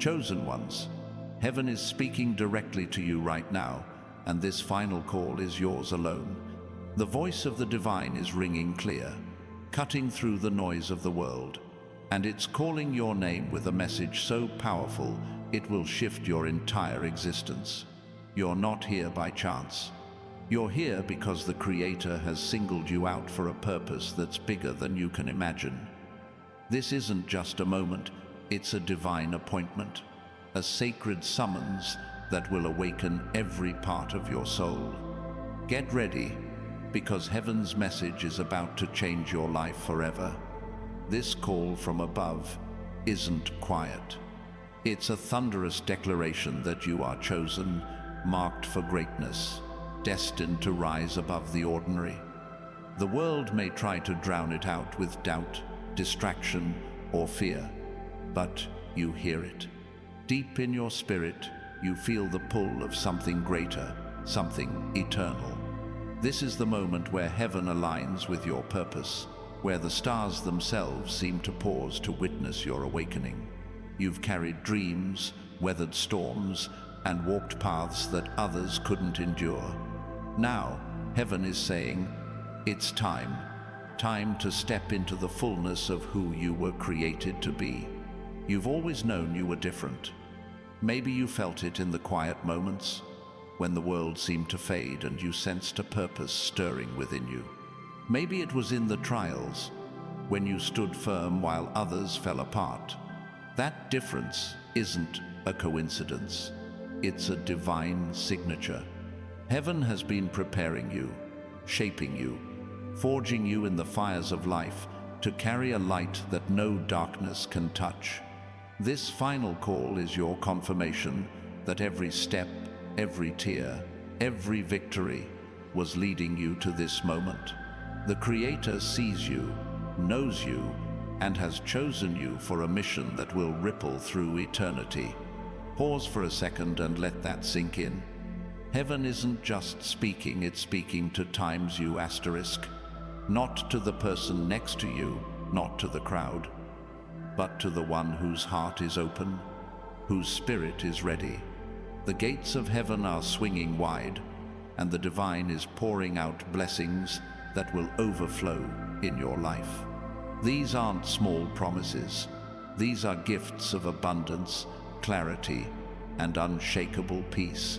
Chosen ones, heaven is speaking directly to you right now, and this final call is yours alone. The voice of the divine is ringing clear, cutting through the noise of the world, and it's calling your name with a message so powerful it will shift your entire existence. You're not here by chance. You're here because the Creator has singled you out for a purpose that's bigger than you can imagine. This isn't just a moment, it's a divine appointment, a sacred summons that will awaken every part of your soul. Get ready, because heaven's message is about to change your life forever. This call from above isn't quiet. It's a thunderous declaration that you are chosen, marked for greatness, destined to rise above the ordinary. The world may try to drown it out with doubt, distraction, or fear, but you hear it. Deep in your spirit, you feel the pull of something greater, something eternal. This is the moment where heaven aligns with your purpose, where the stars themselves seem to pause to witness your awakening. You've carried dreams, weathered storms, and walked paths that others couldn't endure. Now, heaven is saying, it's time to step into the fullness of who you were created to be. You've always known you were different. Maybe you felt it in the quiet moments, when the world seemed to fade and you sensed a purpose stirring within you. Maybe it was in the trials, when you stood firm while others fell apart. That difference isn't a coincidence. It's a divine signature. Heaven has been preparing you, shaping you, forging you in the fires of life to carry a light that no darkness can touch. This final call is your confirmation that every step, every tear, every victory was leading you to this moment. The Creator sees you, knows you, and has chosen you for a mission that will ripple through eternity. Pause for a second and let that sink in. Heaven isn't just speaking, it's speaking to times you asterisk. Not to the person next to you, not to the crowd, but to the one whose heart is open, whose spirit is ready. The gates of heaven are swinging wide, and the divine is pouring out blessings that will overflow in your life. These aren't small promises. These are gifts of abundance, clarity, and unshakable peace.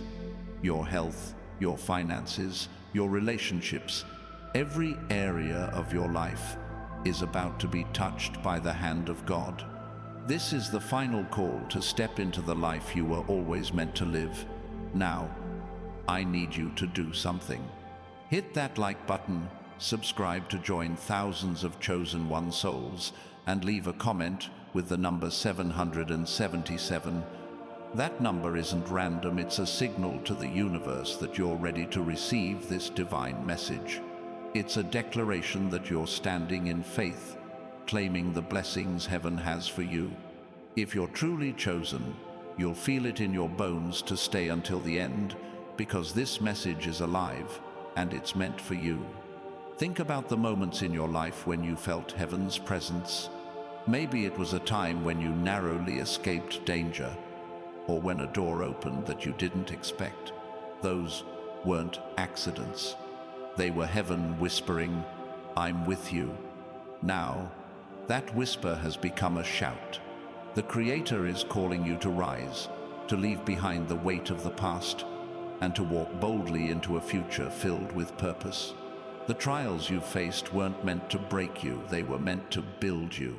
Your health, your finances, your relationships, every area of your life is about to be touched by the hand of God. This is the final call to step into the life you were always meant to live. Now, I need you to do something. Hit that like button, subscribe to join thousands of chosen one souls, and leave a comment with the number 777. That number isn't random, it's a signal to the universe that you're ready to receive this divine message. It's a declaration that you're standing in faith, claiming the blessings heaven has for you. If you're truly chosen, you'll feel it in your bones to stay until the end, because this message is alive and it's meant for you. Think about the moments in your life when you felt heaven's presence. Maybe it was a time when you narrowly escaped danger, or when a door opened that you didn't expect. Those weren't accidents. They were heaven whispering, "I'm with you." Now, that whisper has become a shout. The Creator is calling you to rise, to leave behind the weight of the past, and to walk boldly into a future filled with purpose. The trials you faced weren't meant to break you, they were meant to build you.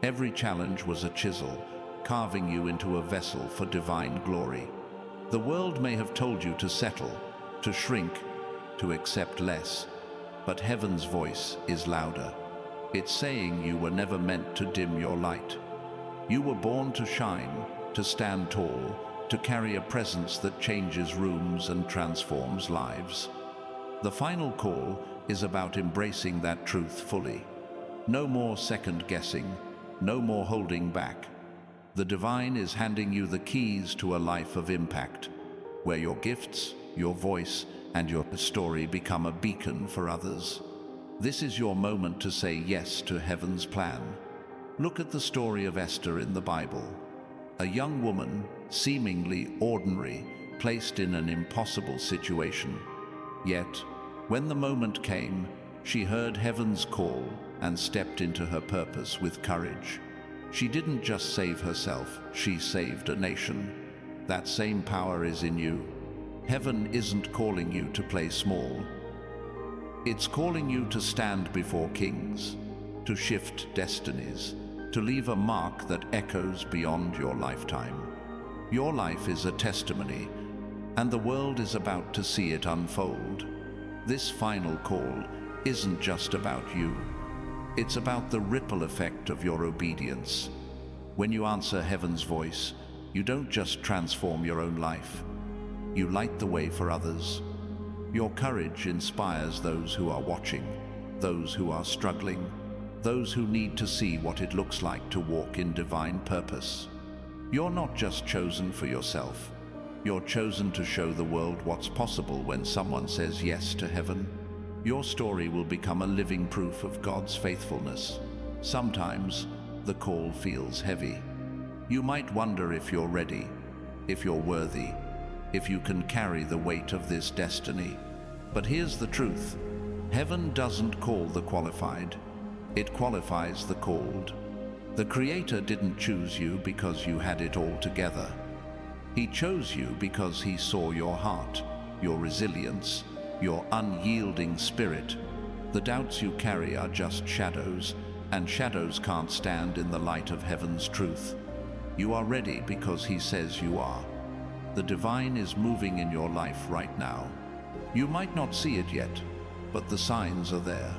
Every challenge was a chisel, carving you into a vessel for divine glory. The world may have told you to settle, to shrink, to accept less, but heaven's voice is louder. It's saying you were never meant to dim your light. You were born to shine, to stand tall, to carry a presence that changes rooms and transforms lives. The final call is about embracing that truth fully. No more second-guessing, no more holding back. The divine is handing you the keys to a life of impact, where your gifts, your voice, and your story become a beacon for others. This is your moment to say yes to heaven's plan. Look at the story of Esther in the Bible. A young woman, seemingly ordinary, placed in an impossible situation. Yet, when the moment came, she heard heaven's call and stepped into her purpose with courage. She didn't just save herself, she saved a nation. That same power is in you. Heaven isn't calling you to play small. It's calling you to stand before kings, to shift destinies, to leave a mark that echoes beyond your lifetime. Your life is a testimony, and the world is about to see it unfold. This final call isn't just about you. It's about the ripple effect of your obedience. When you answer heaven's voice, you don't just transform your own life. You light the way for others. Your courage inspires those who are watching, those who are struggling, those who need to see what it looks like to walk in divine purpose. You're not just chosen for yourself. You're chosen to show the world what's possible when someone says yes to heaven. Your story will become a living proof of God's faithfulness. Sometimes, the call feels heavy. You might wonder if you're ready, if you're worthy, if you can carry the weight of this destiny. But here's the truth. Heaven doesn't call the qualified. It qualifies the called. The Creator didn't choose you because you had it all together. He chose you because He saw your heart, your resilience, your unyielding spirit. The doubts you carry are just shadows, and shadows can't stand in the light of heaven's truth. You are ready because He says you are. The divine is moving in your life right now. You might not see it yet, but the signs are there.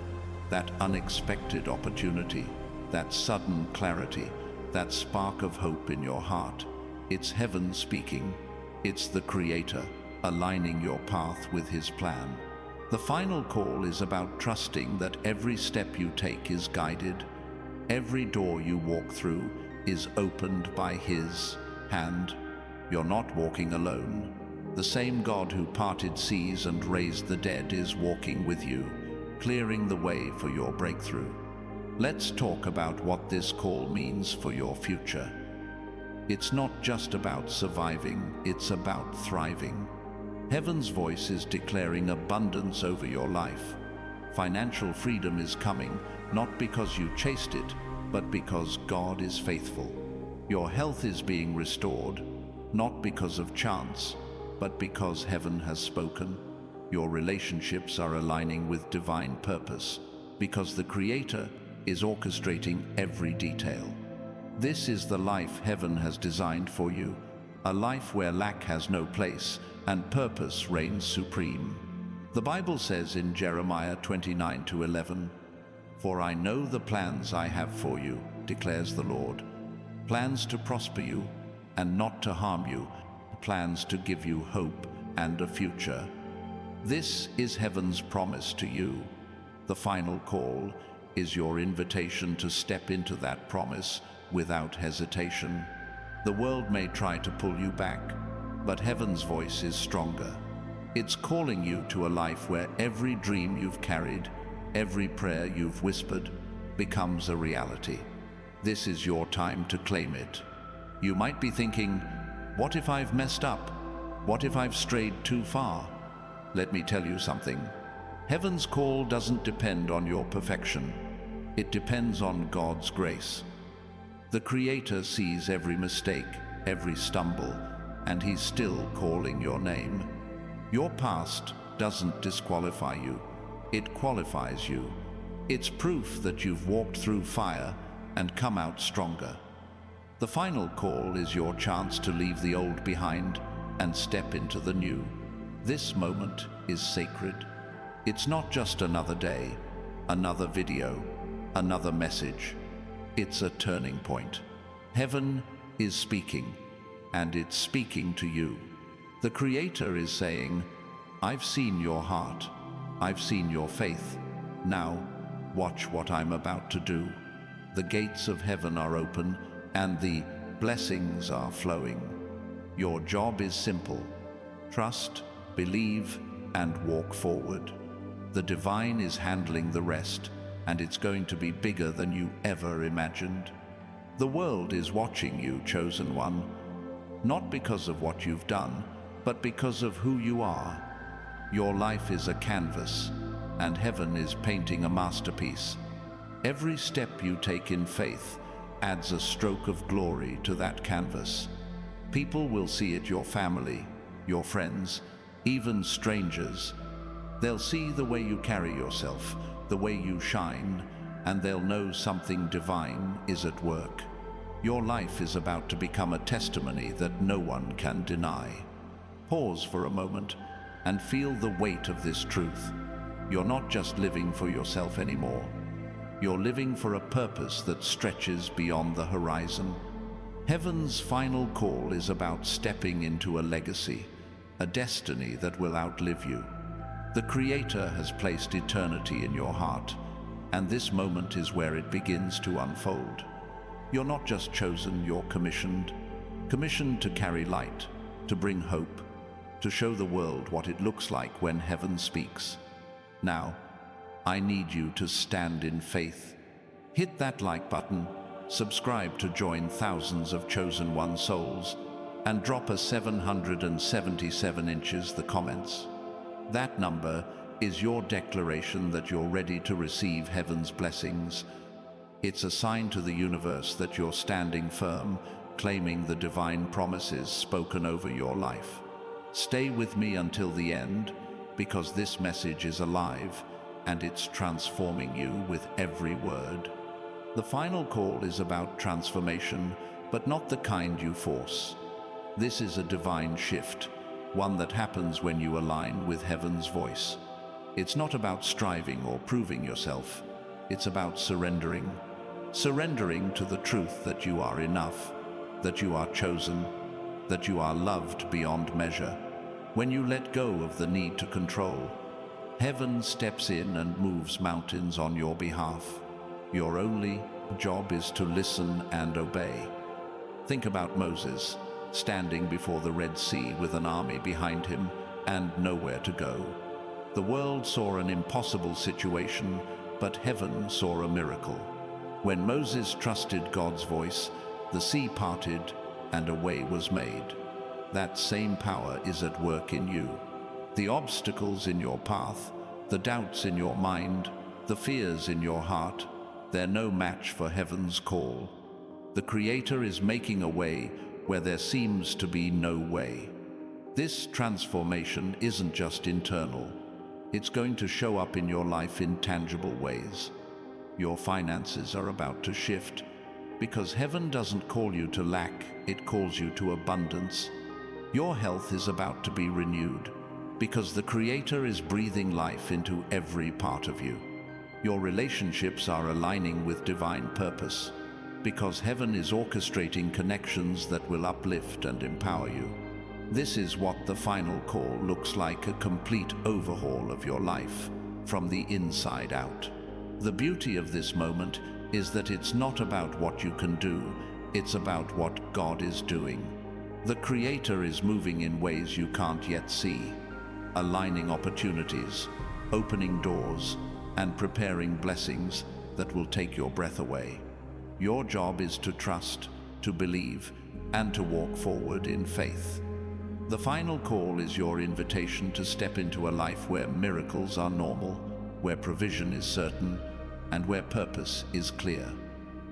That unexpected opportunity, that sudden clarity, that spark of hope in your heart. It's heaven speaking. It's the Creator aligning your path with His plan. The final call is about trusting that every step you take is guided. Every door you walk through is opened by His hand. You're not walking alone. The same God who parted seas and raised the dead is walking with you, clearing the way for your breakthrough. Let's talk about what this call means for your future. It's not just about surviving, it's about thriving. Heaven's voice is declaring abundance over your life. Financial freedom is coming, not because you chased it, but because God is faithful. Your health is being restored, not because of chance, but because heaven has spoken. Your relationships are aligning with divine purpose, because the Creator is orchestrating every detail. This is the life heaven has designed for you, a life where lack has no place and purpose reigns supreme. The Bible says in Jeremiah 29:11, "For I know the plans I have for you, declares the Lord, plans to prosper you and not to harm you, plans to give you hope and a future." This is heaven's promise to you. The final call is your invitation to step into that promise without hesitation. The world may try to pull you back, but heaven's voice is stronger. It's calling you to a life where every dream you've carried, every prayer you've whispered, becomes a reality. This is your time to claim it. You might be thinking, what if I've messed up? What if I've strayed too far? Let me tell you something. Heaven's call doesn't depend on your perfection. It depends on God's grace. The Creator sees every mistake, every stumble, and He's still calling your name. Your past doesn't disqualify you. It qualifies you. It's proof that you've walked through fire and come out stronger. The final call is your chance to leave the old behind and step into the new. This moment is sacred. It's not just another day, another video, another message. It's a turning point. Heaven is speaking, and it's speaking to you. The Creator is saying, I've seen your heart. I've seen your faith. Now, watch what I'm about to do. The gates of heaven are open, and the blessings are flowing. Your job is simple. Trust, believe, and walk forward. The divine is handling the rest, and it's going to be bigger than you ever imagined. The world is watching you, chosen one, not because of what you've done, but because of who you are. Your life is a canvas, and heaven is painting a masterpiece. Every step you take in faith adds a stroke of glory to that canvas. People will see it, your family, your friends, even strangers. They'll see the way you carry yourself, the way you shine, and they'll know something divine is at work. Your life is about to become a testimony that no one can deny. Pause for a moment and feel the weight of this truth. You're not just living for yourself anymore. You're living for a purpose that stretches beyond the horizon. Heaven's final call is about stepping into a legacy, a destiny that will outlive you. The Creator has placed eternity in your heart, and this moment is where it begins to unfold. You're not just chosen, you're commissioned to carry light, to bring hope, to show the world what it looks like when heaven speaks. Now, I need you to stand in faith. Hit that like button, subscribe to join thousands of chosen one souls, and drop a 777 inches the comments. That number is your declaration that you're ready to receive heaven's blessings. It's a sign to the universe that you're standing firm, claiming the divine promises spoken over your life. Stay with me until the end, because this message is alive, and it's transforming you with every word. The final call is about transformation, but not the kind you force. This is a divine shift, one that happens when you align with heaven's voice. It's not about striving or proving yourself. It's about surrendering to the truth that you are enough, that you are chosen, that you are loved beyond measure. When you let go of the need to control, heaven steps in and moves mountains on your behalf. Your only job is to listen and obey. Think about Moses, standing before the Red Sea with an army behind him and nowhere to go. The world saw an impossible situation, but heaven saw a miracle. When Moses trusted God's voice, the sea parted and a way was made. That same power is at work in you. The obstacles in your path, the doubts in your mind, the fears in your heart, they're no match for heaven's call. The Creator is making a way where there seems to be no way. This transformation isn't just internal. It's going to show up in your life in tangible ways. Your finances are about to shift, because heaven doesn't call you to lack, it calls you to abundance. Your health is about to be renewed, because the Creator is breathing life into every part of you. Your relationships are aligning with divine purpose, because heaven is orchestrating connections that will uplift and empower you. This is what the final call looks like, a complete overhaul of your life, from the inside out. The beauty of this moment is that it's not about what you can do, it's about what God is doing. The Creator is moving in ways you can't yet see, aligning opportunities, opening doors, and preparing blessings that will take your breath away. Your job is to trust, to believe, and to walk forward in faith. The final call is your invitation to step into a life where miracles are normal, where provision is certain, and where purpose is clear.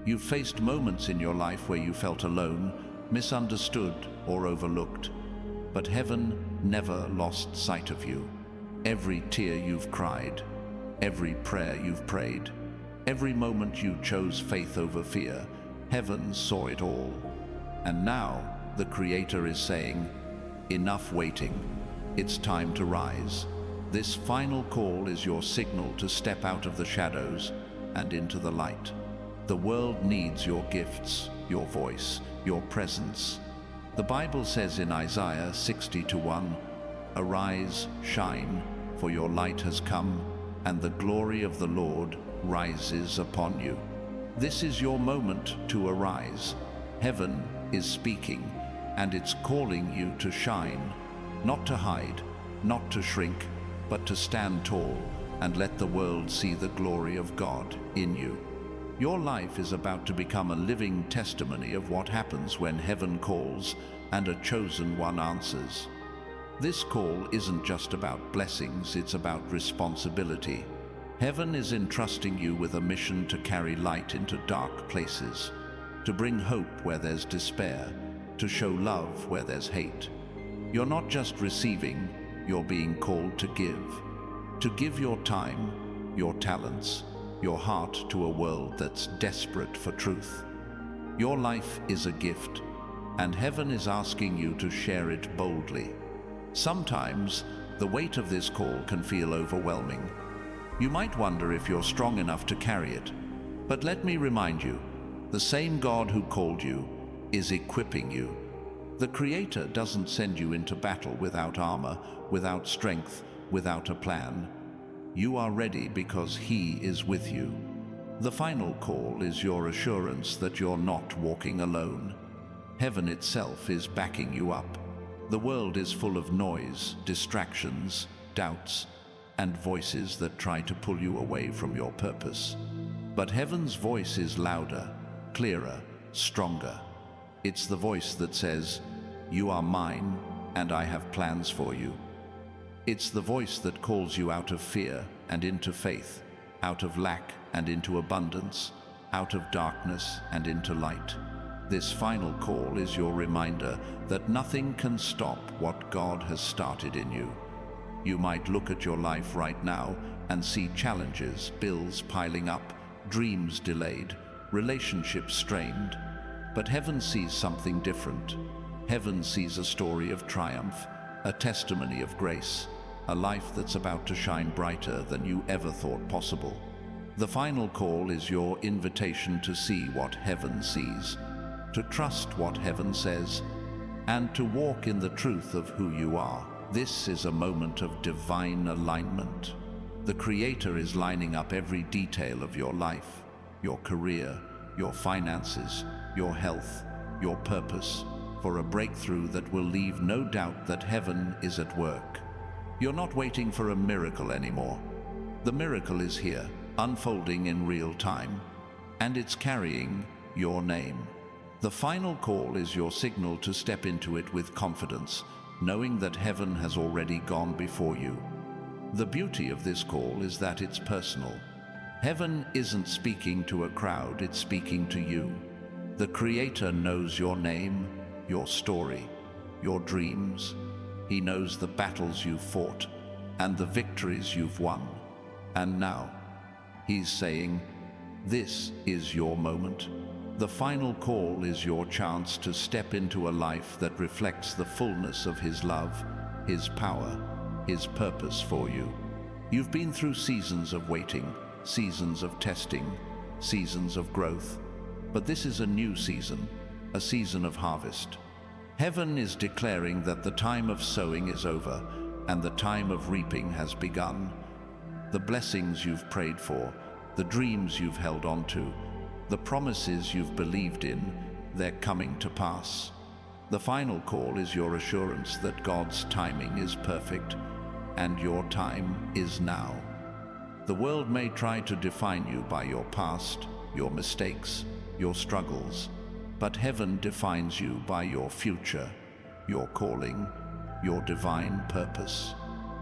You've faced moments in your life where you felt alone, misunderstood, or overlooked, but heaven never lost sight of you. Every tear you've cried, every prayer you've prayed, every moment you chose faith over fear, heaven saw it all. And now the Creator is saying, enough waiting, it's time to rise. This final call is your signal to step out of the shadows and into the light. The world needs your gifts, your voice, your presence. The Bible says in Isaiah 60:1, "Arise, shine, for your light has come, and the glory of the Lord rises upon you." This is your moment to arise. Heaven is speaking, and it's calling you to shine, not to hide, not to shrink, but to stand tall and let the world see the glory of God in you. Your life is about to become a living testimony of what happens when heaven calls and a chosen one answers. This call isn't just about blessings, it's about responsibility. Heaven is entrusting you with a mission to carry light into dark places, to bring hope where there's despair, to show love where there's hate. You're not just receiving, you're being called to give your time, your talents, your heart to a world that's desperate for truth. Your life is a gift, and heaven is asking you to share it boldly. Sometimes, the weight of this call can feel overwhelming. You might wonder if you're strong enough to carry it, but let me remind you, the same God who called you is equipping you. The Creator doesn't send you into battle without armor, without strength, without a plan. You are ready because He is with you. The final call is your assurance that you're not walking alone. Heaven itself is backing you up. The world is full of noise, distractions, doubts, and voices that try to pull you away from your purpose. But heaven's voice is louder, clearer, stronger. It's the voice that says, "You are mine, and I have plans for you." It's the voice that calls you out of fear and into faith, out of lack and into abundance, out of darkness and into light. This final call is your reminder that nothing can stop what God has started in you. You might look at your life right now and see challenges, bills piling up, dreams delayed, relationships strained. But heaven sees something different. Heaven sees a story of triumph, a testimony of grace, a life that's about to shine brighter than you ever thought possible. The final call is your invitation to see what heaven sees, to trust what heaven says, and to walk in the truth of who you are. This is a moment of divine alignment. The Creator is lining up every detail of your life, your career, your finances, your health, your purpose, for a breakthrough that will leave no doubt that heaven is at work. You're not waiting for a miracle anymore. The miracle is here, unfolding in real time, and it's carrying your name. The final call is your signal to step into it with confidence, knowing that heaven has already gone before you. The beauty of this call is that it's personal. Heaven isn't speaking to a crowd, it's speaking to you. The Creator knows your name, your story, your dreams. He knows the battles you've fought and the victories you've won. And now, He's saying, this is your moment. The final call is your chance to step into a life that reflects the fullness of His love, His power, His purpose for you. You've been through seasons of waiting, seasons of testing, seasons of growth, but this is a new season, a season of harvest. Heaven is declaring that the time of sowing is over and the time of reaping has begun. The blessings you've prayed for, the dreams you've held on to, the promises you've believed in, they're coming to pass. The final call is your assurance that God's timing is perfect and your time is now. The world may try to define you by your past, your mistakes, your struggles, but heaven defines you by your future, your calling, your divine purpose.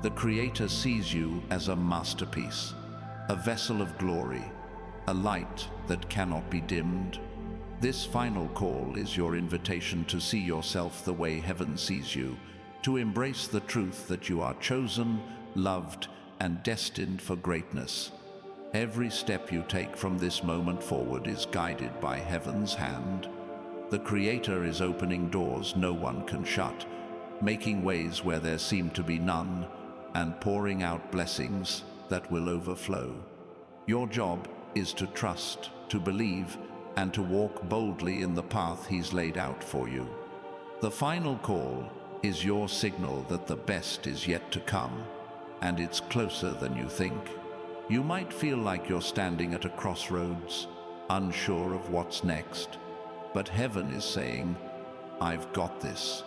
The Creator sees you as a masterpiece, a vessel of glory, a light that cannot be dimmed. This final call is your invitation to see yourself the way heaven sees you, to embrace the truth that you are chosen, loved, and destined for greatness. Every step you take from this moment forward is guided by heaven's hand. The Creator is opening doors no one can shut, making ways where there seem to be none, and pouring out blessings that will overflow. Your job is to trust, to believe, and to walk boldly in the path He's laid out for you. The final call is your signal that the best is yet to come, and it's closer than you think. You might feel like you're standing at a crossroads, unsure of what's next, but heaven is saying, I've got this.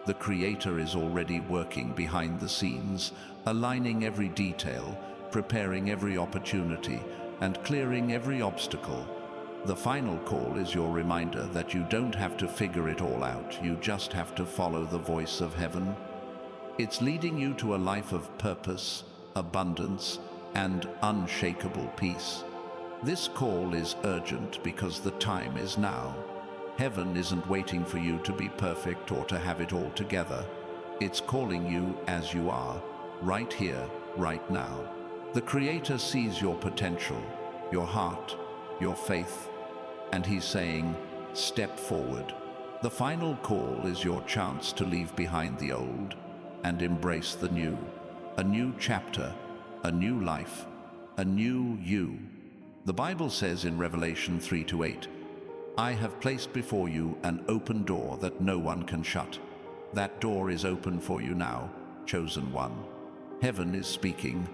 The Creator is already working behind the scenes, aligning every detail, preparing every opportunity, and clearing every obstacle The final call is your reminder that you don't have to figure it all out, you just have to follow the voice of heaven. It's leading you to a life of purpose, abundance, and unshakable peace. This call is urgent because the time is now. Heaven isn't waiting for you to be perfect or to have it all together. It's calling you as you are, right here, right now. The Creator sees your potential, your heart, your faith, and He's saying, step forward. The final call is your chance to leave behind the old and embrace the new. A new chapter, a new life, a new you. The Bible says in Revelation 3-8, I have placed before you an open door that no one can shut. That door is open for you now, chosen one. Heaven is speaking,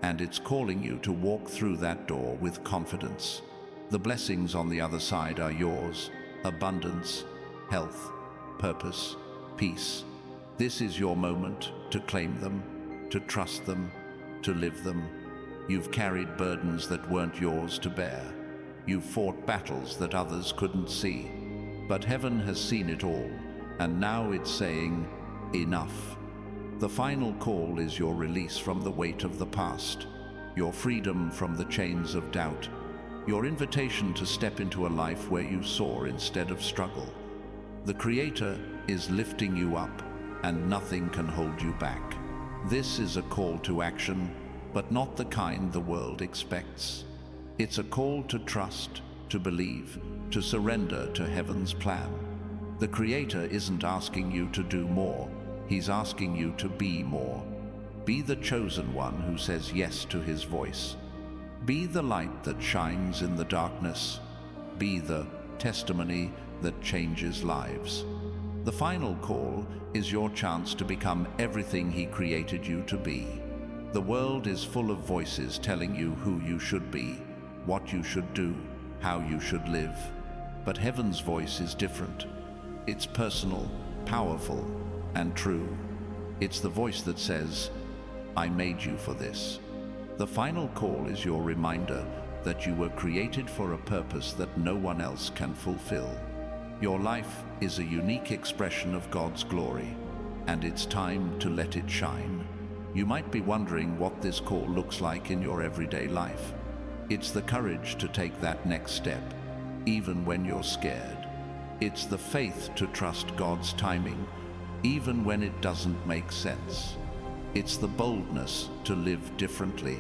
and it's calling you to walk through that door with confidence. The blessings on the other side are yours: abundance, health, purpose, peace. This is your moment to claim them, to trust them, to live them. You've carried burdens that weren't yours to bear. You've fought battles that others couldn't see. But heaven has seen it all, and now it's saying, enough. The final call is your release from the weight of the past, your freedom from the chains of doubt, your invitation to step into a life where you soar instead of struggle. The Creator is lifting you up, and nothing can hold you back. This is a call to action, but not the kind the world expects. It's a call to trust, to believe, to surrender to heaven's plan. The Creator isn't asking you to do more, He's asking you to be more. Be the chosen one who says yes to His voice. Be the light that shines in the darkness. Be the testimony that changes lives. The final call is your chance to become everything He created you to be. The world is full of voices telling you who you should be, what you should do, how you should live. But heaven's voice is different. It's personal, powerful, and true. It's the voice that says, I made you for this. The final call is your reminder that you were created for a purpose that no one else can fulfill. Your life is a unique expression of God's glory, and it's time to let it shine. You might be wondering what this call looks like in your everyday life. It's the courage to take that next step, even when you're scared. It's the faith to trust God's timing, even when it doesn't make sense. It's the boldness to live differently,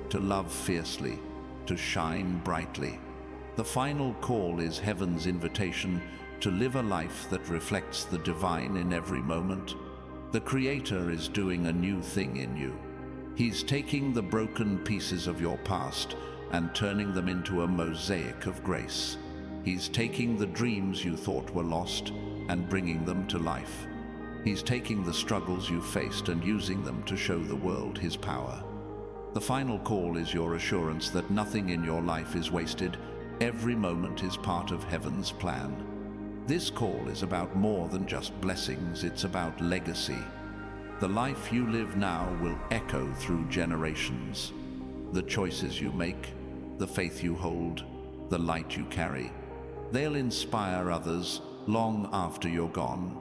to love fiercely, to shine brightly. The final call is heaven's invitation to live a life that reflects the divine in every moment. The Creator is doing a new thing in you. He's taking the broken pieces of your past and turning them into a mosaic of grace. He's taking the dreams you thought were lost and bringing them to life. He's taking the struggles you faced and using them to show the world His power. The final call is your assurance that nothing in your life is wasted. Every moment is part of heaven's plan. This call is about more than just blessings, it's about legacy. The life you live now will echo through generations. The choices you make, the faith you hold, the light you carry, they'll inspire others long after you're gone.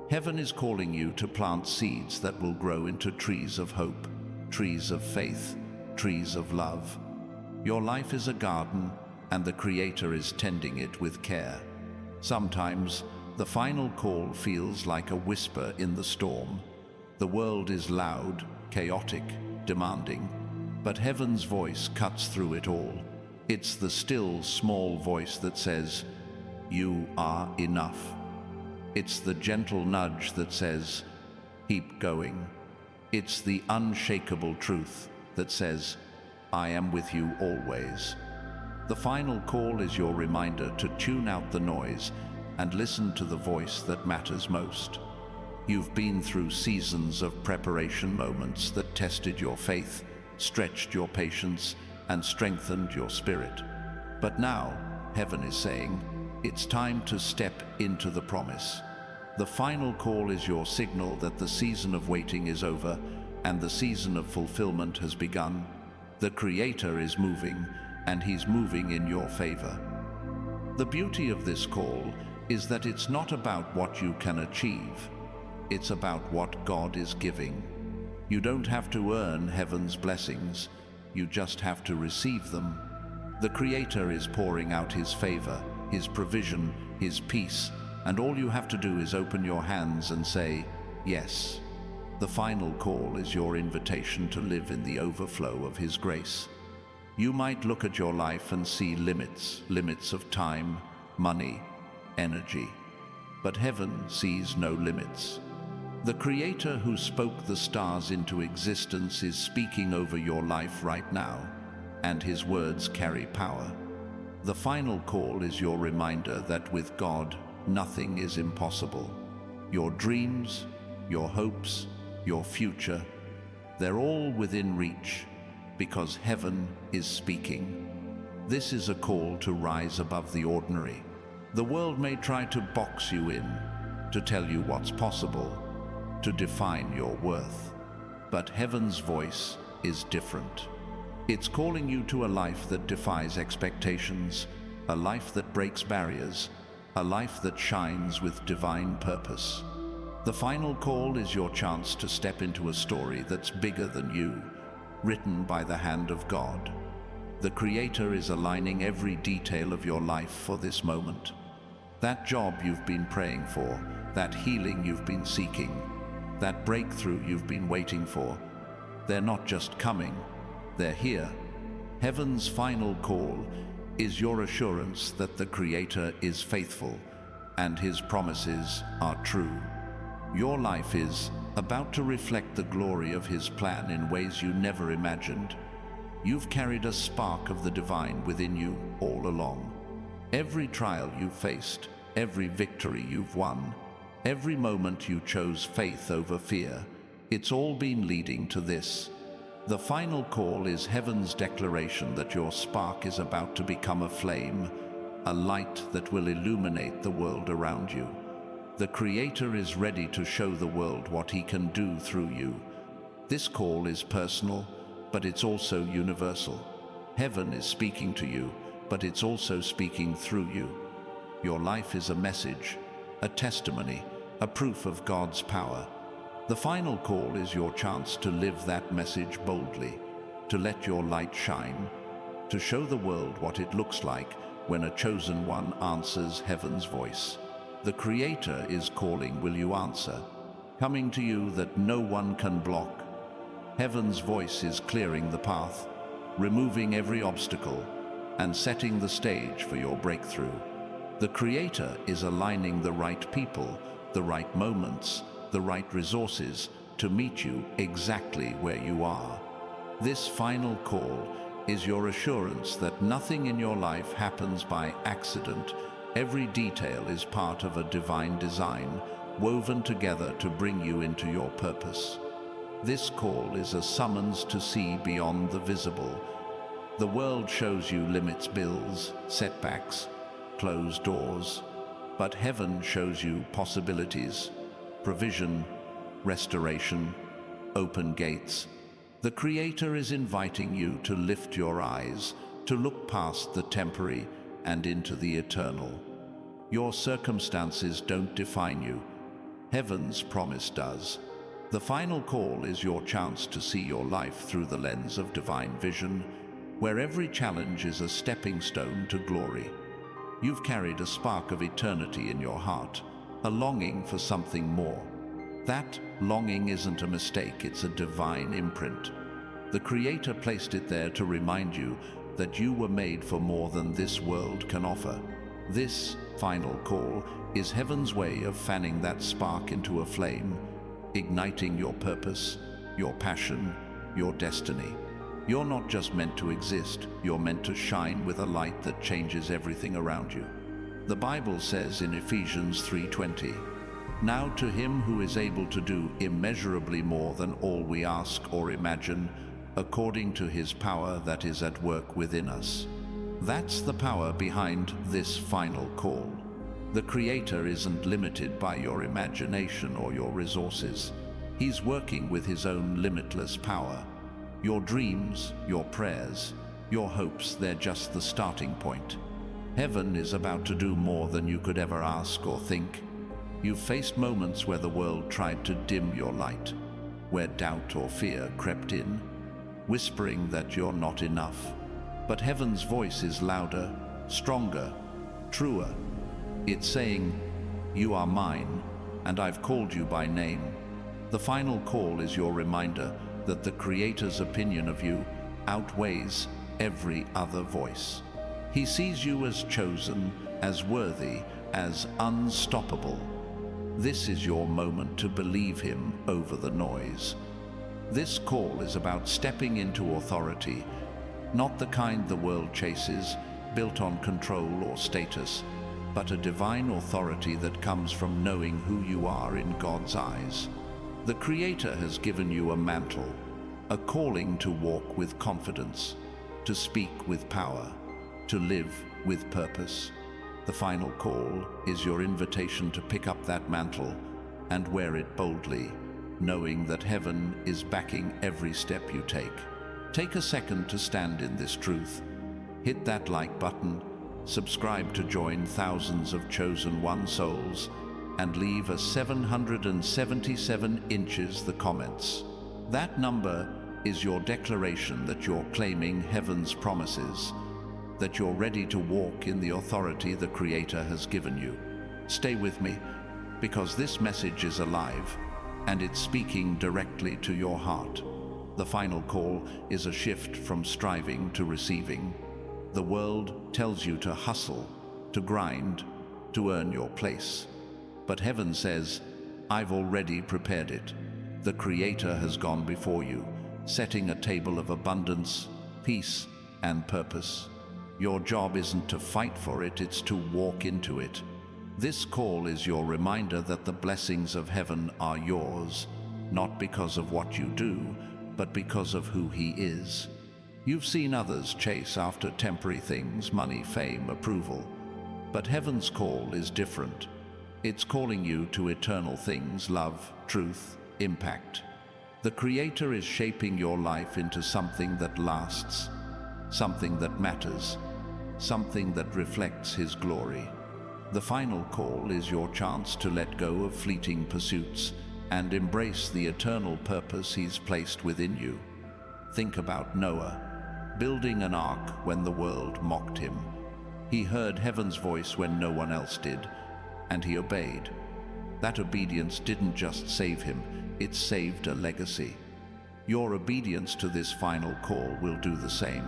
Heaven is calling you to plant seeds that will grow into trees of hope, trees of faith, trees of love. Your life is a garden, and the Creator is tending it with care. Sometimes, the final call feels like a whisper in the storm. The world is loud, chaotic, demanding, but heaven's voice cuts through it all. It's the still, small voice that says, you are enough. It's the gentle nudge that says, keep going. It's the unshakable truth that says, I am with you always. The final call is your reminder to tune out the noise and listen to the voice that matters most. You've been through seasons of preparation, moments that tested your faith, stretched your patience, and strengthened your spirit. But now, heaven is saying, it's time to step into the promise. The final call is your signal that the season of waiting is over and the season of fulfillment has begun. The Creator is moving, and He's moving in your favor. The beauty of this call is that it's not about what you can achieve. It's about what God is giving. You don't have to earn heaven's blessings. You just have to receive them. The Creator is pouring out His favor, His provision, His peace, and all you have to do is open your hands and say, yes. The final call is your invitation to live in the overflow of His grace. You might look at your life and see limits of time, money, energy. But heaven sees no limits. The Creator who spoke the stars into existence is speaking over your life right now, and His words carry power. The final call is your reminder that with God, nothing is impossible. Your dreams, your hopes, your future, they're all within reach, because heaven is speaking. This is a call to rise above the ordinary. The world may try to box you in, to tell you what's possible, to define your worth. But heaven's voice is different. It's calling you to a life that defies expectations, a life that breaks barriers, a life that shines with divine purpose. The final call is your chance to step into a story that's bigger than you, written by the hand of God. The Creator is aligning every detail of your life for this moment. That job you've been praying for, that healing you've been seeking, that breakthrough you've been waiting for, they're not just coming, they're here. Heaven's final call is your assurance that the Creator is faithful and His promises are true. Your life is about to reflect the glory of His plan in ways you never imagined. You've carried a spark of the divine within you all along. Every trial you've faced, every victory you've won, every moment you chose faith over fear, it's all been leading to this. The final call is heaven's declaration that your spark is about to become a flame, a light that will illuminate the world around you. The Creator is ready to show the world what He can do through you. This call is personal, but it's also universal. Heaven is speaking to you, but it's also speaking through you. Your life is a message, a testimony, a proof of God's power. The final call is your chance to live that message boldly, to let your light shine, to show the world what it looks like when a chosen one answers heaven's voice. The Creator is calling, will you answer? Coming to you that no one can block. Heaven's voice is clearing the path, removing every obstacle, and setting the stage for your breakthrough. The Creator is aligning the right people, the right moments, the right resources to meet you exactly where you are. This final call is your assurance that nothing in your life happens by accident. Every detail is part of a divine design, woven together to bring you into your purpose. This call is a summons to see beyond the visible. The world shows you limits, bills, setbacks, closed doors, but heaven shows you possibilities, provision, restoration, open gates. The Creator is inviting you to lift your eyes, to look past the temporary and into the eternal. Your circumstances don't define you. Heaven's promise does. The final call is your chance to see your life through the lens of divine vision, where every challenge is a stepping stone to glory. You've carried a spark of eternity in your heart, a longing for something more. That longing isn't a mistake, it's a divine imprint. The Creator placed it there to remind you that you were made for more than this world can offer. This final call is heaven's way of fanning that spark into a flame, igniting your purpose, your passion, your destiny. You're not just meant to exist, you're meant to shine with a light that changes everything around you. The Bible says in Ephesians 3:20, "Now to Him who is able to do immeasurably more than all we ask or imagine, according to His power that is at work within us." That's the power behind this final call. The Creator isn't limited by your imagination or your resources. He's working with His own limitless power. Your dreams, your prayers, your hopes, they're just the starting point. Heaven is about to do more than you could ever ask or think. You've faced moments where the world tried to dim your light, where doubt or fear crept in, whispering that you're not enough. But heaven's voice is louder, stronger, truer. It's saying, "You are mine, and I've called you by name." The final call is your reminder that the Creator's opinion of you outweighs every other voice. He sees you as chosen, as worthy, as unstoppable. This is your moment to believe him over the noise. This call is about stepping into authority, not the kind the world chases, built on control or status, but a divine authority that comes from knowing who you are in God's eyes. The Creator has given you a mantle, a calling to walk with confidence, to speak with power, to live with purpose. The final call is your invitation to pick up that mantle and wear it boldly, knowing that heaven is backing every step you take. Take a second to stand in this truth. Hit that like button, subscribe to join thousands of chosen one souls, and leave a 777 inches the comments. That number is your declaration that you're claiming heaven's promises, that you're ready to walk in the authority the Creator has given you. Stay with me, because this message is alive, and it's speaking directly to your heart. The final call is a shift from striving to receiving. The world tells you to hustle, to grind, to earn your place. But heaven says, "I've already prepared it." The Creator has gone before you, setting a table of abundance, peace, and purpose. Your job isn't to fight for it, it's to walk into it. This call is your reminder that the blessings of heaven are yours, not because of what you do, but because of who He is. You've seen others chase after temporary things, money, fame, approval. But heaven's call is different. It's calling you to eternal things, love, truth, impact. The Creator is shaping your life into something that lasts, something that matters, something that reflects His glory. The final call is your chance to let go of fleeting pursuits and embrace the eternal purpose He's placed within you. Think about Noah, building an ark when the world mocked him. He heard heaven's voice when no one else did, and he obeyed. That obedience didn't just save him, it saved a legacy. Your obedience to this final call will do the same.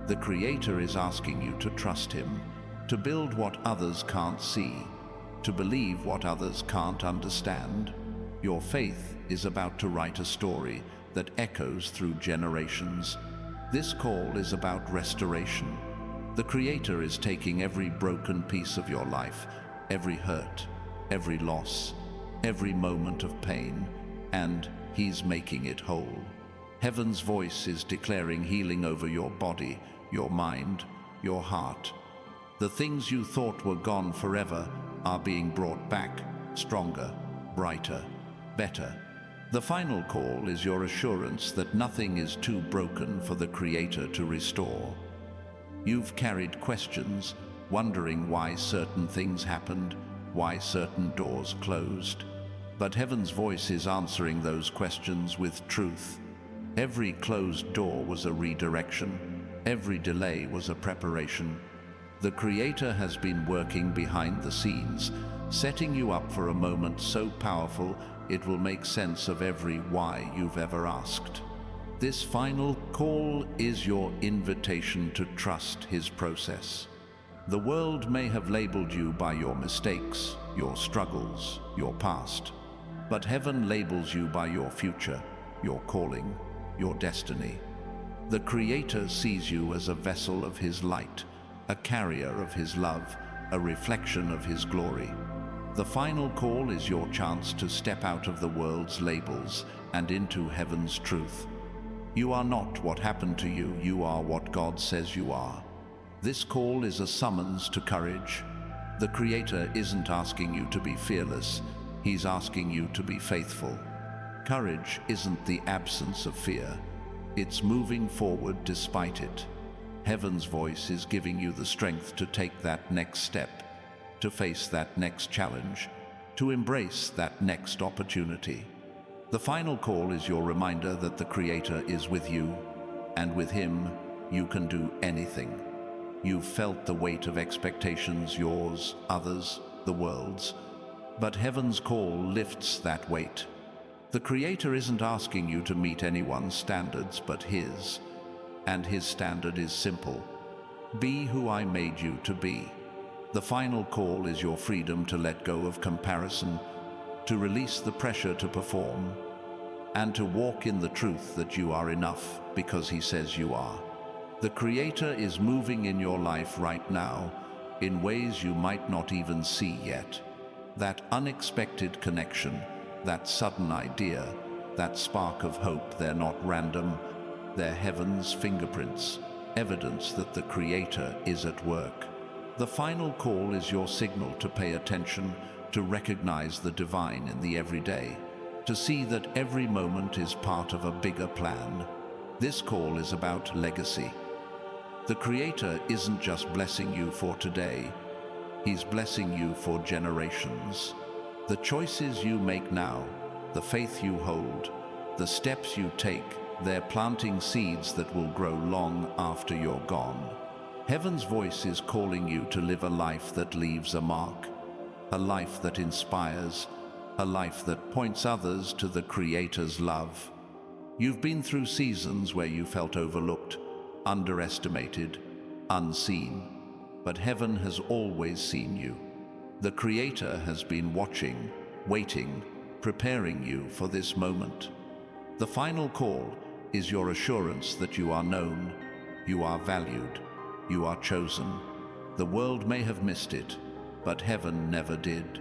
The Creator is asking you to trust Him, to build what others can't see, to believe what others can't understand. Your faith is about to write a story that echoes through generations. This call is about restoration. The Creator is taking every broken piece of your life, every hurt, every loss, every moment of pain, and He's making it whole. Heaven's voice is declaring healing over your body, your mind, your heart. The things you thought were gone forever are being brought back, stronger, brighter, better. The final call is your assurance that nothing is too broken for the Creator to restore. You've carried questions, wondering why certain things happened, why certain doors closed. But heaven's voice is answering those questions with truth. Every closed door was a redirection. Every delay was a preparation. The Creator has been working behind the scenes, setting you up for a moment so powerful it will make sense of every why you've ever asked. This final call is your invitation to trust His process. The world may have labeled you by your mistakes, your struggles, your past, but heaven labels you by your future, your calling, your destiny. The Creator sees you as a vessel of His light, a carrier of His love, a reflection of His glory. The final call is your chance to step out of the world's labels and into heaven's truth. You are not what happened to you, you are what God says you are. This call is a summons to courage. The Creator isn't asking you to be fearless, He's asking you to be faithful. Courage isn't the absence of fear, it's moving forward despite it. Heaven's voice is giving you the strength to take that next step, to face that next challenge, to embrace that next opportunity. The final call is your reminder that the Creator is with you, and with Him, you can do anything. You've felt the weight of expectations, yours, others, the world's, but Heaven's call lifts that weight. The Creator isn't asking you to meet anyone's standards but His, and His standard is simple. Be who I made you to be. The final call is your freedom to let go of comparison, to release the pressure to perform, and to walk in the truth that you are enough because He says you are. The Creator is moving in your life right now in ways you might not even see yet. That unexpected connection, that sudden idea, that spark of hope, they're not random, they're Heaven's fingerprints, evidence that the Creator is at work. The final call is your signal to pay attention, to recognize the divine in the everyday, to see that every moment is part of a bigger plan. This call is about legacy. The Creator isn't just blessing you for today, He's blessing you for generations. The choices you make now, the faith you hold, the steps you take, they're planting seeds that will grow long after you're gone. Heaven's voice is calling you to live a life that leaves a mark, a life that inspires, a life that points others to the Creator's love. You've been through seasons where you felt overlooked, underestimated, unseen, but Heaven has always seen you. The Creator has been watching, waiting, preparing you for this moment. The final call is your assurance that you are known, you are valued, you are chosen. The world may have missed it, but Heaven never did.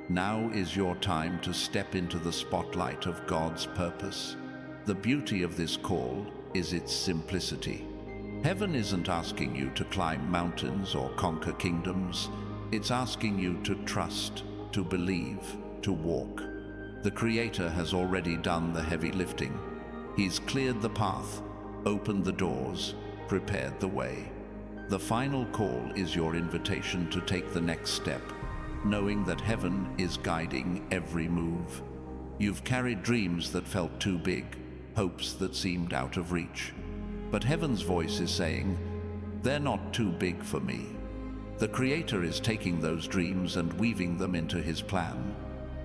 Now is your time to step into the spotlight of God's purpose. The beauty of this call is its simplicity. Heaven isn't asking you to climb mountains or conquer kingdoms. It's asking you to trust, to believe, to walk. The Creator has already done the heavy lifting. He's cleared the path, opened the doors, prepared the way. The final call is your invitation to take the next step, knowing that Heaven is guiding every move. You've carried dreams that felt too big, hopes that seemed out of reach. But Heaven's voice is saying, they're not too big for me. The Creator is taking those dreams and weaving them into His plan.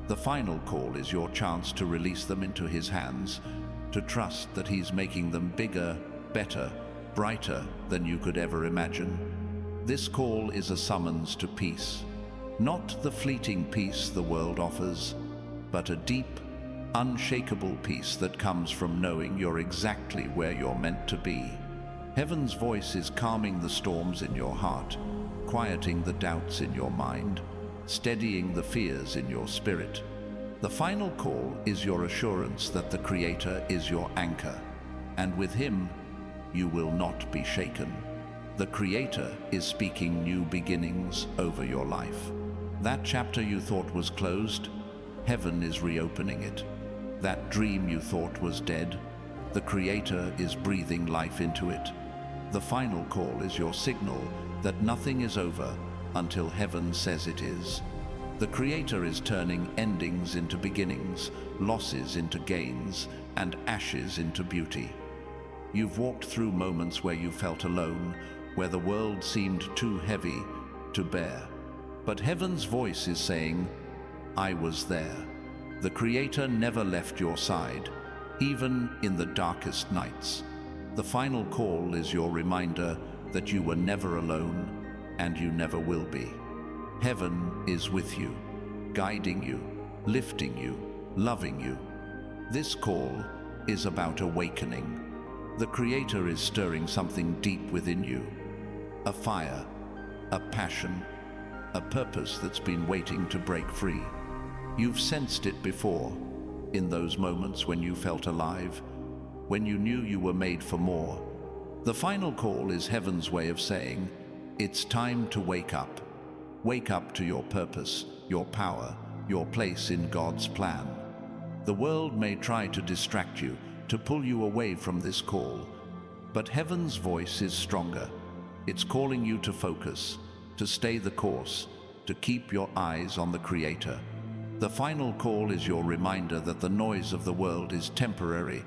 The final call is your chance to release them into His hands, to trust that He's making them bigger, better, brighter than you could ever imagine. This call is a summons to peace. Not the fleeting peace the world offers, but a deep, unshakable peace that comes from knowing you're exactly where you're meant to be. Heaven's voice is calming the storms in your heart, quieting the doubts in your mind, steadying the fears in your spirit. The final call is your assurance that the Creator is your anchor, and with Him, you will not be shaken. The Creator is speaking new beginnings over your life. That chapter you thought was closed, Heaven is reopening it. That dream you thought was dead, the Creator is breathing life into it. The final call is your signal that nothing is over until Heaven says it is. The Creator is turning endings into beginnings, losses into gains, and ashes into beauty. You've walked through moments where you felt alone, where the world seemed too heavy to bear. But Heaven's voice is saying, I was there. The Creator never left your side, even in the darkest nights. The final call is your reminder that you were never alone, and you never will be. Heaven is with you, guiding you, lifting you, loving you. This call is about awakening. The Creator is stirring something deep within you. A fire, a passion, a purpose that's been waiting to break free. You've sensed it before, in those moments when you felt alive, when you knew you were made for more. The final call is Heaven's way of saying, it's time to wake up. Wake up to your purpose, your power, your place in God's plan. The world may try to distract you, to pull you away from this call, but Heaven's voice is stronger. It's calling you to focus, to stay the course, to keep your eyes on the Creator. The final call is your reminder that the noise of the world is temporary,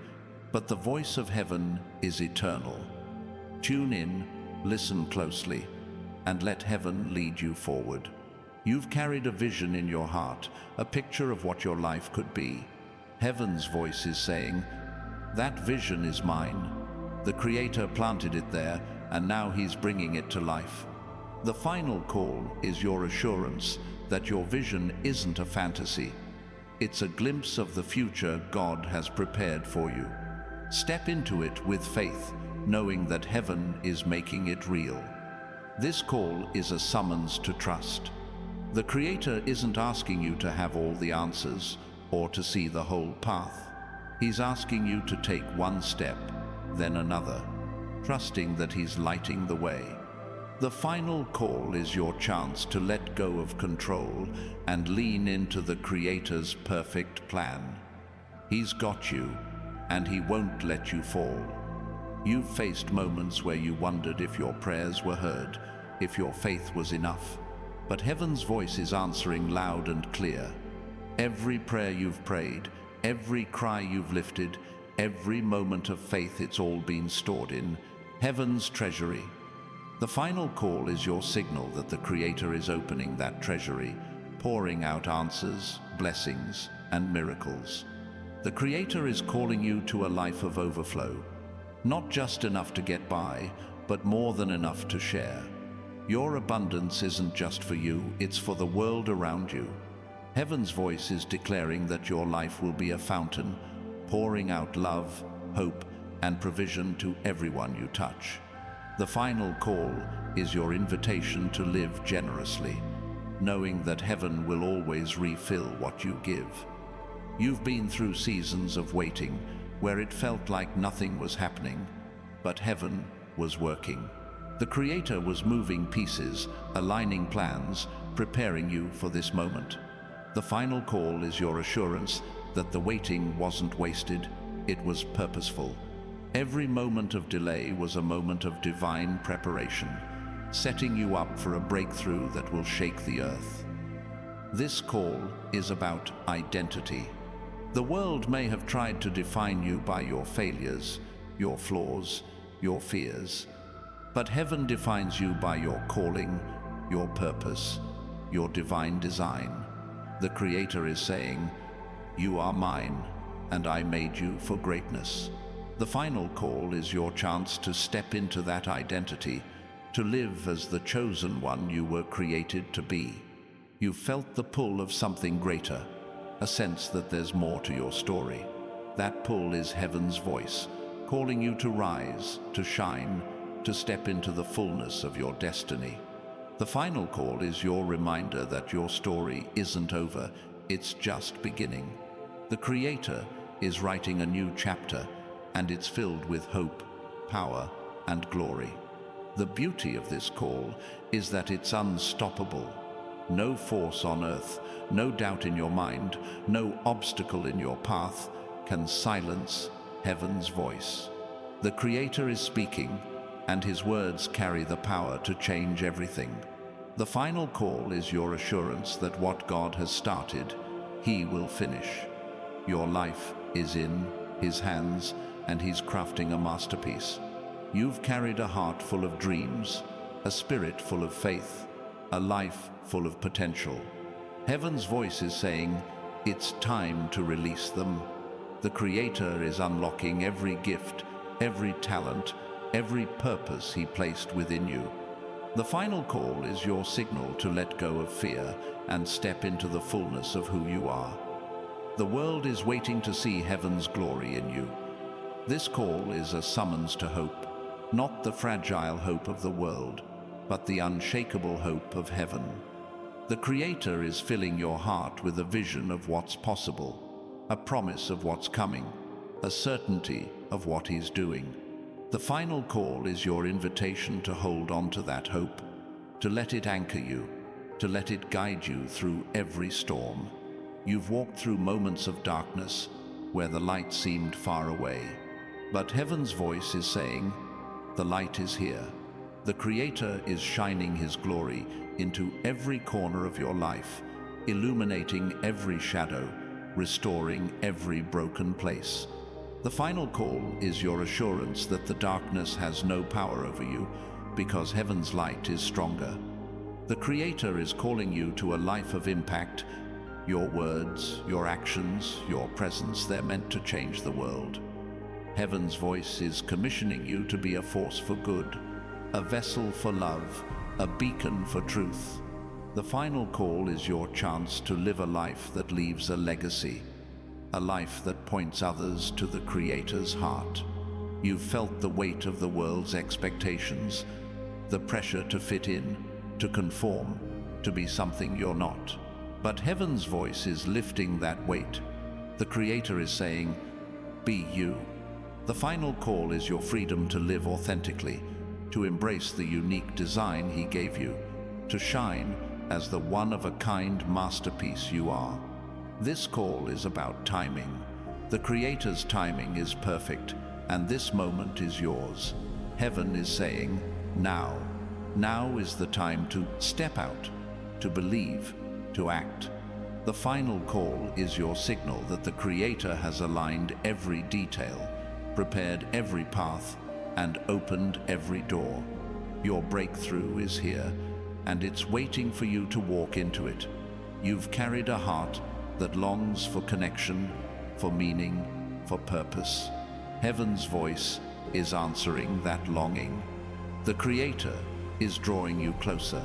but the voice of heaven is eternal. Tune in, listen closely, and let heaven lead you forward. You've carried a vision in your heart, a picture of what your life could be. Heaven's voice is saying, "That vision is mine." The Creator planted it there, and now He's bringing it to life. The final call is your assurance that your vision isn't a fantasy. It's a glimpse of the future God has prepared for you. Step into it with faith, knowing that heaven is making it real. This call is a summons to trust. The Creator isn't asking you to have all the answers or to see the whole path. He's asking you to take one step, then another, trusting that He's lighting the way. The final call is your chance to let go of control and lean into the Creator's perfect plan. He's got you, and He won't let you fall. You've faced moments where you wondered if your prayers were heard, if your faith was enough. But heaven's voice is answering loud and clear. Every prayer you've prayed, every cry you've lifted, every moment of faith, it's all been stored in heaven's treasury. The final call is your signal that the Creator is opening that treasury, pouring out answers, blessings, and miracles. The Creator is calling you to a life of overflow, not just enough to get by, but more than enough to share. Your abundance isn't just for you, it's for the world around you. Heaven's voice is declaring that your life will be a fountain, pouring out love, hope, and provision to everyone you touch. The final call is your invitation to live generously, knowing that heaven will always refill what you give. You've been through seasons of waiting, where it felt like nothing was happening, but heaven was working. The Creator was moving pieces, aligning plans, preparing you for this moment. The final call is your assurance that the waiting wasn't wasted, it was purposeful. Every moment of delay was a moment of divine preparation, setting you up for a breakthrough that will shake the earth. This call is about identity. The world may have tried to define you by your failures, your flaws, your fears, but heaven defines you by your calling, your purpose, your divine design. The Creator is saying, "You are mine, and I made you for greatness." The final call is your chance to step into that identity, to live as the chosen one you were created to be. You've felt the pull of something greater, a sense that there's more to your story. That pull is heaven's voice, calling you to rise, to shine, to step into the fullness of your destiny. The final call is your reminder that your story isn't over, it's just beginning. The Creator is writing a new chapter, and it's filled with hope, power, and glory. The beauty of this call is that it's unstoppable. No force on earth, no doubt in your mind, no obstacle in your path can silence heaven's voice. The Creator is speaking, and His words carry the power to change everything. The final call is your assurance that what God has started, He will finish. Your life is in His hands, and He's crafting a masterpiece. You've carried a heart full of dreams, a spirit full of faith, a life full of potential. Heaven's voice is saying, it's time to release them. The Creator is unlocking every gift, every talent, every purpose He placed within you. The final call is your signal to let go of fear and step into the fullness of who you are. The world is waiting to see heaven's glory in you. This call is a summons to hope, not the fragile hope of the world, but the unshakable hope of heaven. The Creator is filling your heart with a vision of what's possible, a promise of what's coming, a certainty of what He's doing. The final call is your invitation to hold on to that hope, to let it anchor you, to let it guide you through every storm. You've walked through moments of darkness where the light seemed far away, but heaven's voice is saying, the light is here. The Creator is shining His glory into every corner of your life, illuminating every shadow, restoring every broken place. The final call is your assurance that the darkness has no power over you, because heaven's light is stronger. The Creator is calling you to a life of impact. Your words, your actions, your presence, they're meant to change the world. Heaven's voice is commissioning you to be a force for good, a vessel for love, a beacon for truth. The final call is your chance to live a life that leaves a legacy, a life that points others to the Creator's heart. You've felt the weight of the world's expectations, the pressure to fit in, to conform, to be something you're not. But heaven's voice is lifting that weight. The Creator is saying, be you. The final call is your freedom to live authentically, to embrace the unique design He gave you, to shine as the one-of-a-kind masterpiece you are. This call is about timing. The Creator's timing is perfect, and this moment is yours. Heaven is saying, now. Now is the time to step out, to believe, to act. The final call is your signal that the Creator has aligned every detail, prepared every path, and opened every door. Your breakthrough is here, and it's waiting for you to walk into it. You've carried a heart that longs for connection, for meaning, for purpose. Heaven's voice is answering that longing. The Creator is drawing you closer,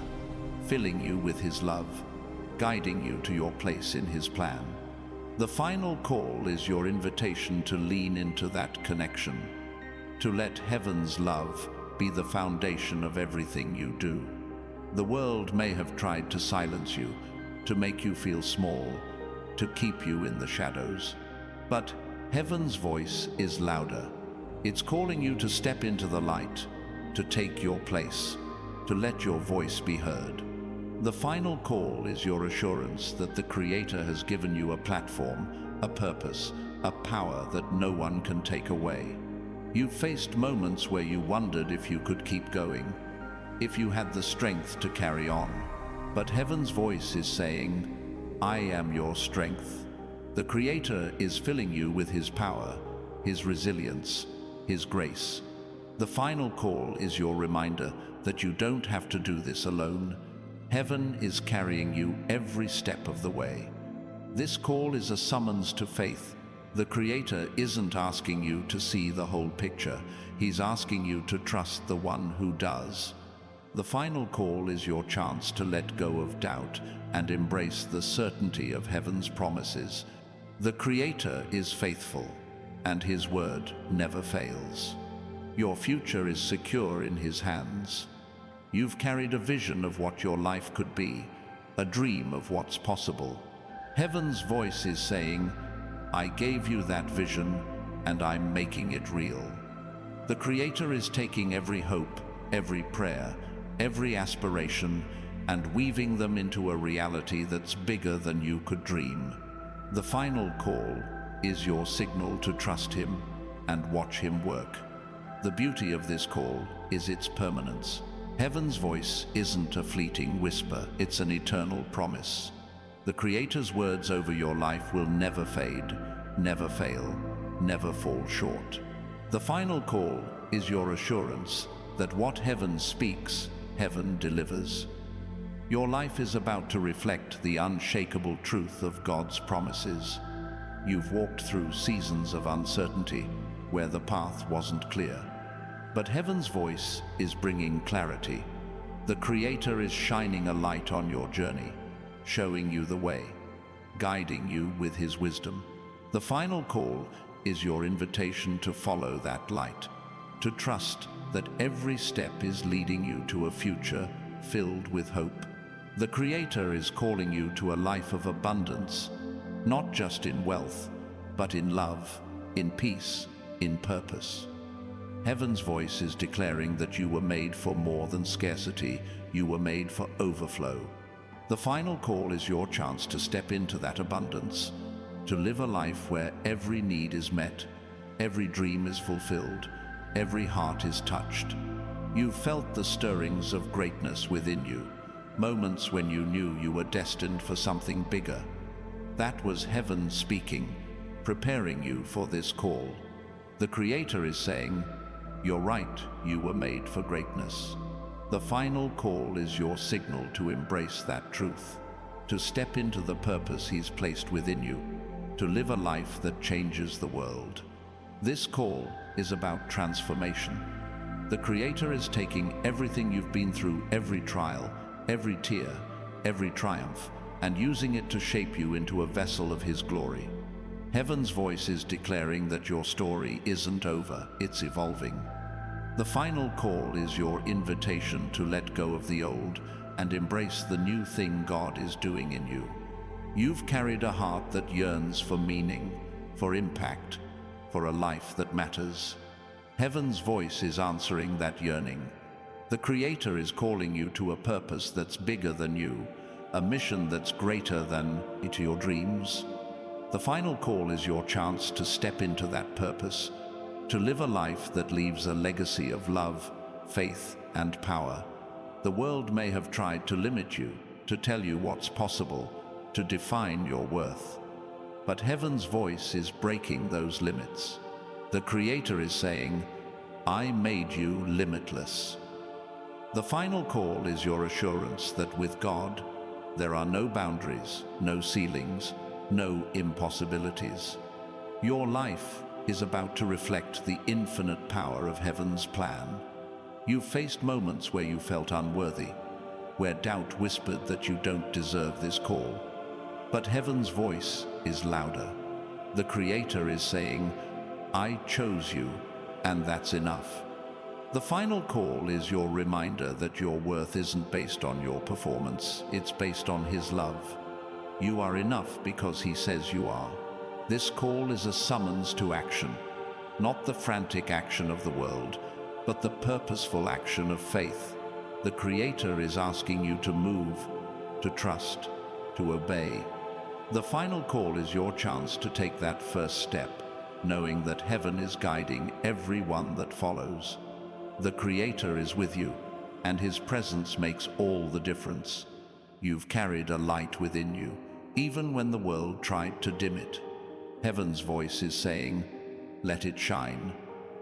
filling you with His love, guiding you to your place in His plan. The final call is your invitation to lean into that connection, to let heaven's love be the foundation of everything you do. The world may have tried to silence you, to make you feel small, to keep you in the shadows. But heaven's voice is louder. It's calling you to step into the light, to take your place, to let your voice be heard. The final call is your assurance that the Creator has given you a platform, a purpose, a power that no one can take away. You've faced moments where you wondered if you could keep going, if you had the strength to carry on. But heaven's voice is saying, I am your strength. The Creator is filling you with His power, His resilience, His grace. The final call is your reminder that you don't have to do this alone. Heaven is carrying you every step of the way. This call is a summons to faith. The Creator isn't asking you to see the whole picture. He's asking you to trust the one who does. The final call is your chance to let go of doubt and embrace the certainty of heaven's promises. The Creator is faithful, and His word never fails. Your future is secure in His hands. You've carried a vision of what your life could be, a dream of what's possible. Heaven's voice is saying, I gave you that vision, and I'm making it real. The Creator is taking every hope, every prayer, every aspiration, and weaving them into a reality that's bigger than you could dream. The final call is your signal to trust Him and watch Him work. The beauty of this call is its permanence. Heaven's voice isn't a fleeting whisper, it's an eternal promise. The Creator's words over your life will never fade, never fail, never fall short. The final call is your assurance that what heaven speaks, heaven delivers. Your life is about to reflect the unshakable truth of God's promises. You've walked through seasons of uncertainty where the path wasn't clear. But heaven's voice is bringing clarity. The Creator is shining a light on your journey, showing you the way, guiding you with His wisdom. The final call is your invitation to follow that light, to trust that every step is leading you to a future filled with hope. The Creator is calling you to a life of abundance, not just in wealth, but in love, in peace, in purpose. Heaven's voice is declaring that you were made for more than scarcity, you were made for overflow. The final call is your chance to step into that abundance, to live a life where every need is met, every dream is fulfilled, every heart is touched. You felt the stirrings of greatness within you, moments when you knew you were destined for something bigger. That was heaven speaking, preparing you for this call. The Creator is saying, "You're right, you were made for greatness." The final call is your signal to embrace that truth, to step into the purpose He's placed within you, to live a life that changes the world. This call is about transformation. The Creator is taking everything you've been through, every trial, every tear, every triumph, and using it to shape you into a vessel of His glory. Heaven's voice is declaring that your story isn't over, it's evolving. The final call is your invitation to let go of the old and embrace the new thing God is doing in you. You've carried a heart that yearns for meaning, for impact, for a life that matters. Heaven's voice is answering that yearning. The Creator is calling you to a purpose that's bigger than you, a mission that's greater than your dreams. The final call is your chance to step into that purpose, to live a life that leaves a legacy of love, faith, and power. The world may have tried to limit you, to tell you what's possible, to define your worth. But heaven's voice is breaking those limits. The Creator is saying, "I made you limitless." The final call is your assurance that with God, there are no boundaries, no ceilings, no impossibilities. Your life is about to reflect the infinite power of heaven's plan. You've faced moments where you felt unworthy, where doubt whispered that you don't deserve this call. But heaven's voice is louder. The Creator is saying, "I chose you, and that's enough." The final call is your reminder that your worth isn't based on your performance, it's based on His love. You are enough because He says you are. This call is a summons to action, not the frantic action of the world, but the purposeful action of faith. The Creator is asking you to move, to trust, to obey. The final call is your chance to take that first step, knowing that heaven is guiding every one that follows. The Creator is with you, and His presence makes all the difference. You've carried a light within you, even when the world tried to dim it. Heaven's voice is saying, "Let it shine."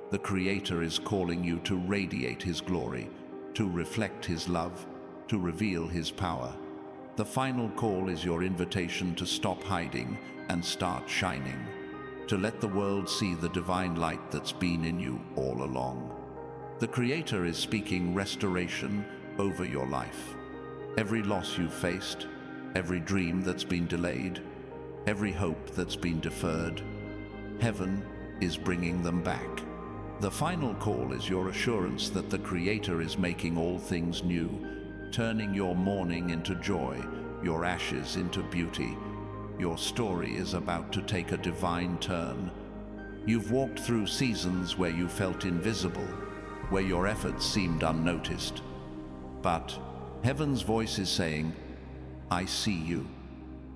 The Creator is calling you to radiate His glory, to reflect His love, to reveal His power. The final call is your invitation to stop hiding and start shining, to let the world see the divine light that's been in you all along. The Creator is speaking restoration over your life. Every loss you've faced, every dream that's been delayed, every hope that's been deferred, heaven is bringing them back. The final call is your assurance that the Creator is making all things new, turning your mourning into joy, your ashes into beauty. Your story is about to take a divine turn. You've walked through seasons where you felt invisible, where your efforts seemed unnoticed. But heaven's voice is saying, "I see you."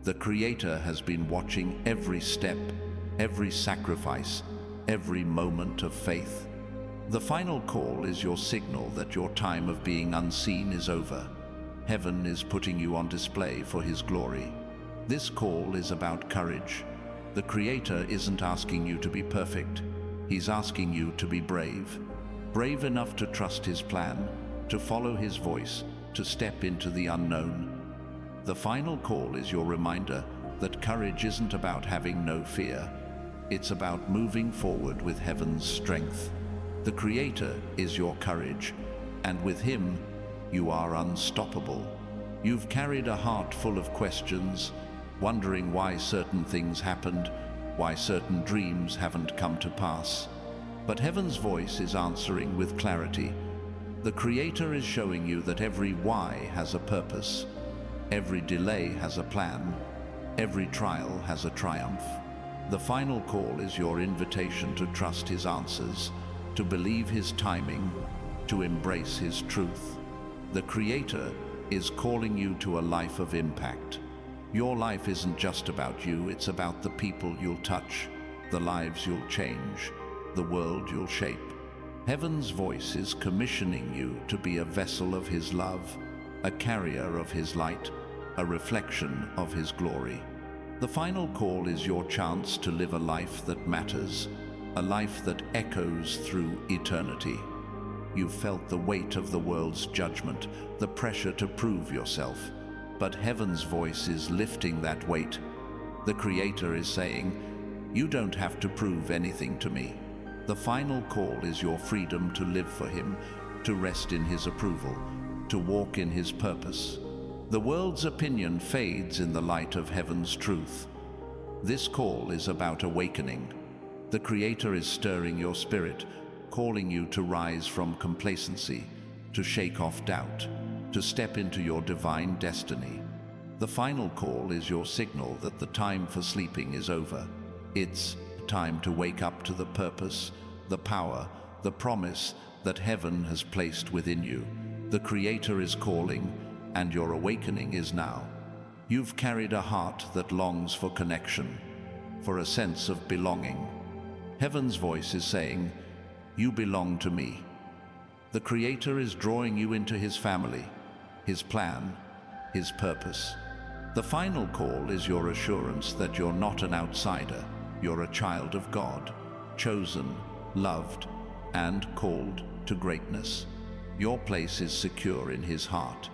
The Creator has been watching every step, every sacrifice, every moment of faith. The final call is your signal that your time of being unseen is over. Heaven is putting you on display for His glory. This call is about courage. The Creator isn't asking you to be perfect. He's asking you to be brave. Brave enough to trust His plan, to follow His voice, to step into the unknown. The final call is your reminder that courage isn't about having no fear. It's about moving forward with heaven's strength. The Creator is your courage, and with Him, you are unstoppable. You've carried a heart full of questions, wondering why certain things happened, why certain dreams haven't come to pass. But heaven's voice is answering with clarity. The Creator is showing you that every why has a purpose. Every delay has a plan. Every trial has a triumph. The final call is your invitation to trust His answers, to believe His timing, to embrace His truth. The Creator is calling you to a life of impact. Your life isn't just about you, it's about the people you'll touch, the lives you'll change, the world you'll shape. Heaven's voice is commissioning you to be a vessel of His love, a carrier of His light, a reflection of His glory. The final call is your chance to live a life that matters, a life that echoes through eternity. You've felt the weight of the world's judgment, the pressure to prove yourself, but Heaven's voice is lifting that weight. The Creator is saying, "You don't have to prove anything to me." The final call is your freedom to live for Him, to rest in His approval, to walk in His purpose. The world's opinion fades in the light of Heaven's truth. This call is about awakening. The Creator is stirring your spirit, calling you to rise from complacency, to shake off doubt, to step into your divine destiny. The final call is your signal that the time for sleeping is over. It's time to wake up to the purpose, the power, the promise that Heaven has placed within you. The Creator is calling, and your awakening is now. You've carried a heart that longs for connection, for a sense of belonging. Heaven's voice is saying, "You belong to me." The Creator is drawing you into His family, His plan, His purpose. The final call is your assurance that you're not an outsider. You're a child of God, chosen, loved, and called to greatness. Your place is secure in His heart.